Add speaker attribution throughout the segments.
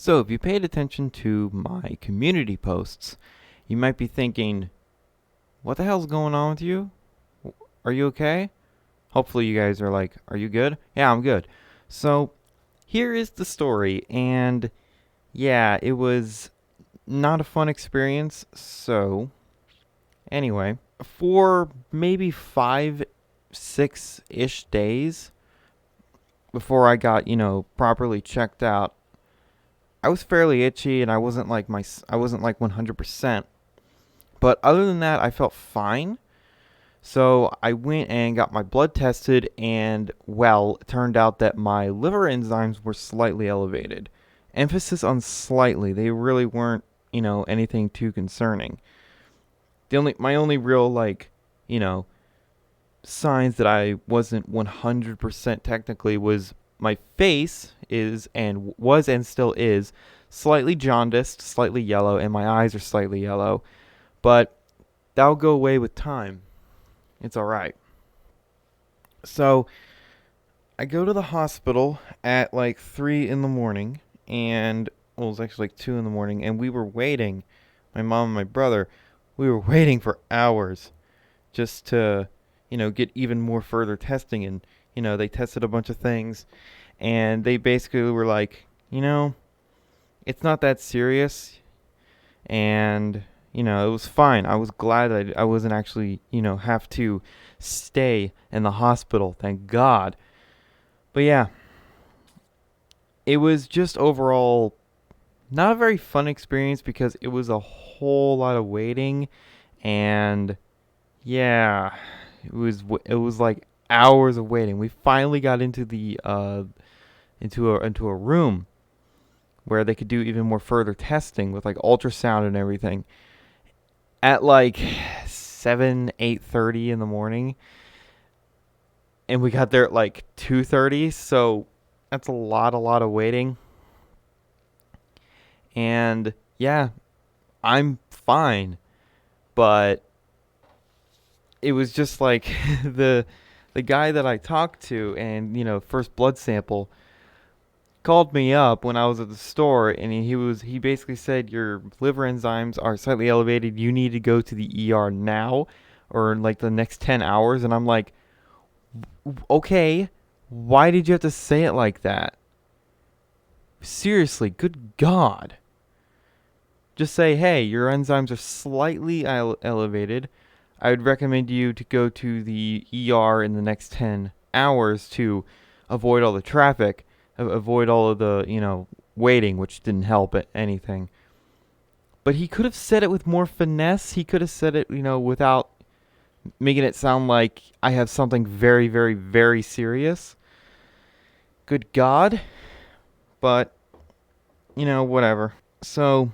Speaker 1: So, if you paid attention to my community posts, you might be thinking, what the hell's going on with you? Are you okay? Hopefully, you guys are like, are you good? Yeah, I'm good. So, here is the story, and yeah, it was not a fun experience. So, anyway, for maybe 5, 6 ish days before I got, properly checked out, I was fairly itchy and I wasn't like 100%. But other than that, I felt fine. So I went and got my blood tested, and well, it turned out that my liver enzymes were slightly elevated. Emphasis on slightly. They really weren't, anything too concerning. My only real you know, signs that I wasn't 100% technically was my face and still is slightly jaundiced, slightly yellow, and my eyes are slightly yellow. But that'll go away with time. It's all right. So I go to the hospital at like 3 in the morning, and well, it was actually like 2 in the morning, and we were waiting. My mom and my brother, we were waiting for hours just to, get even more further testing. And, they tested a bunch of things, and they basically were like, it's not that serious. And, it was fine. I was glad that I wasn't actually, have to stay in the hospital. Thank God. But yeah, it was just overall not a very fun experience because it was a whole lot of waiting, and yeah, it was like hours of waiting. We finally got into the into a room where they could do even more further testing with like ultrasound and everything at like 7, 8:30 in the morning, and we got there at like 2:30. So that's a lot of waiting. And yeah, I'm fine, but it was just like the guy that I talked to, and first blood sample, called me up when I was at the store, and he basically said your liver enzymes are slightly elevated. You need to go to the ER now, or in like the next 10 hours. And I'm like, okay, why did you have to say it like that? Seriously, good God. Just say, hey, your enzymes are slightly elevated. I would recommend you to go to the ER in the next 10 hours to avoid all the traffic, avoid all of the, waiting, which didn't help anything. But he could have said it with more finesse. He could have said it, without making it sound like I have something very, very, very serious. Good God. But, whatever. So,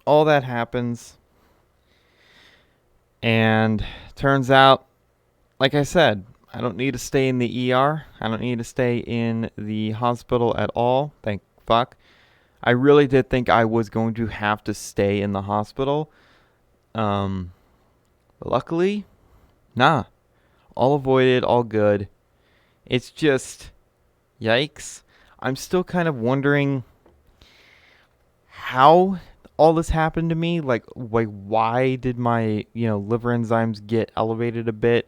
Speaker 1: all that happens. And turns out, like I said, I don't need to stay in the ER. I don't need to stay in the hospital at all. Thank fuck. I really did think I was going to have to stay in the hospital. Um, Luckily, nah. All avoided, all good. It's just, yikes. I'm still kind of wondering how all this happened to me. Like why did my, liver enzymes get elevated a bit?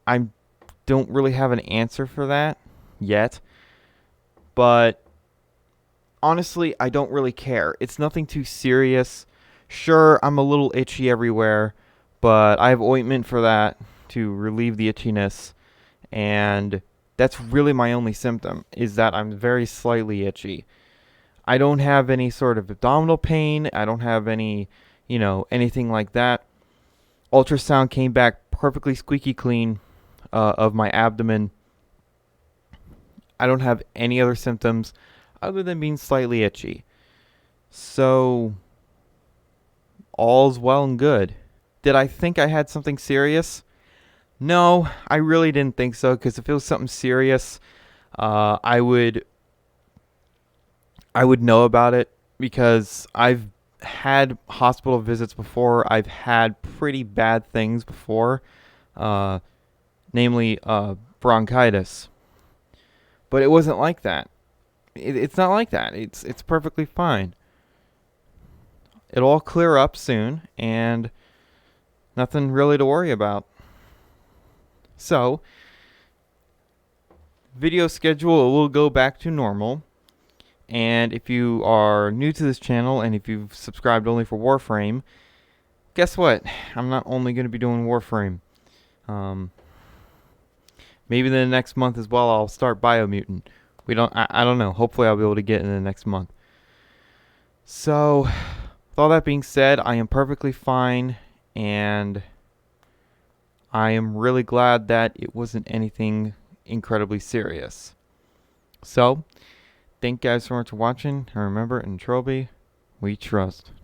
Speaker 1: I don't really have an answer for that yet. But honestly, I don't really care. It's nothing too serious. Sure, I'm a little itchy everywhere, but I have ointment for that to relieve the itchiness. And that's really my only symptom, is that I'm very slightly itchy. I don't have any sort of abdominal pain. I don't have any, anything like that. Ultrasound came back perfectly squeaky clean of my abdomen. I don't have any other symptoms other than being slightly itchy. So, all's well and good. Did I think I had something serious? No, I really didn't think so, because if it was something serious, I would know about it, because I've had hospital visits before. I've had pretty bad things before, uh, namely bronchitis. But it wasn't like that. It's not like that. It's perfectly fine. it'll all clear up soon, and nothing really to worry about. So, video schedule will go back to normal. And if you are new to this channel and if you've subscribed only for Warframe, guess what? I'm not only going to be doing Warframe. Um, maybe the next month as well I'll start Biomutant. I don't know. Hopefully I'll be able to get in the next month. So, with all that being said, I am perfectly fine, and I am really glad that it wasn't anything incredibly serious. So, thank you guys so much for watching, and remember, in Trilby, we trust.